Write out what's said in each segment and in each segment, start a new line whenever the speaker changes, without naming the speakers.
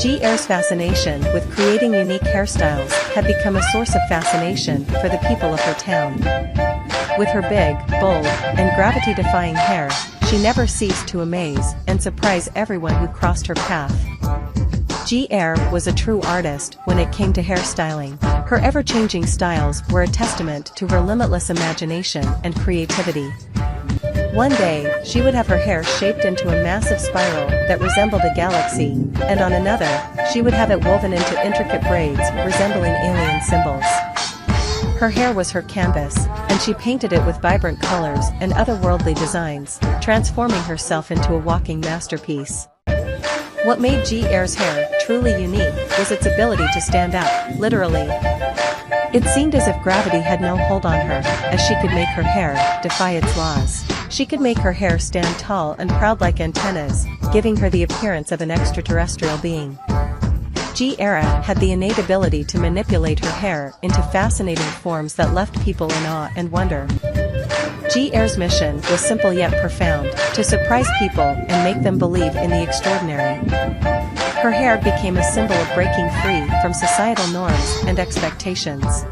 GR's fascination with creating unique hairstyles had become a source of fascination for the people of her town. With her big, bold, and gravity-defying hair, she never ceased to amaze and surprise everyone who crossed her path. GR was a true artist when it came to hairstyling. Her ever-changing styles were a testament to her limitless imagination and creativity. One day, she would have her hair shaped into a massive spiral that resembled a galaxy, and on another, she would have it woven into intricate braids resembling alien symbols. Her hair was her canvas, and she painted it with vibrant colors and otherworldly designs, transforming herself into a walking masterpiece. What made GR's hair truly unique was its ability to stand out, literally. It seemed as if gravity had no hold on her, as she could make her hair defy its laws. She could make her hair stand tall and proud like antennas, giving her the appearance of an extraterrestrial being. GR had the innate ability to manipulate her hair into fascinating forms that left people in awe and wonder. GR's mission was simple yet profound, to surprise people and make them believe in the extraordinary. Her hair became a symbol of breaking free from societal norms and expectations.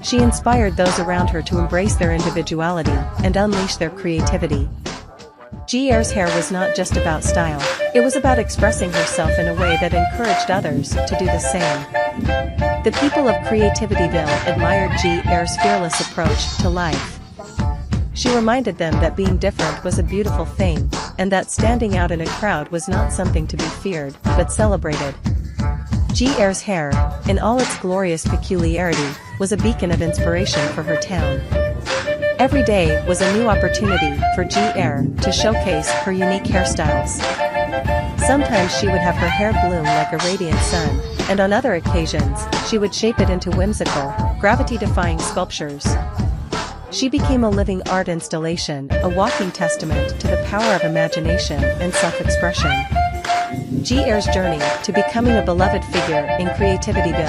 She inspired those around her to embrace their individuality and unleash their creativity. GR's hair was not just about style, it was about expressing herself in a way that encouraged others to do the same. The people of Creativityville admired GR's fearless approach to life. She reminded them that being different was a beautiful thing, and that standing out in a crowd was not something to be feared, but celebrated. GR's hair, in all its glorious peculiarity, was a beacon of inspiration for her town. Every day was a new opportunity for GR to showcase her unique hairstyles. Sometimes she would have her hair bloom like a radiant sun, and on other occasions, she would shape it into whimsical, gravity-defying sculptures. She became a living art installation, a walking testament to the power of imagination and self-expression. GR's journey to becoming a beloved figure in Creativityville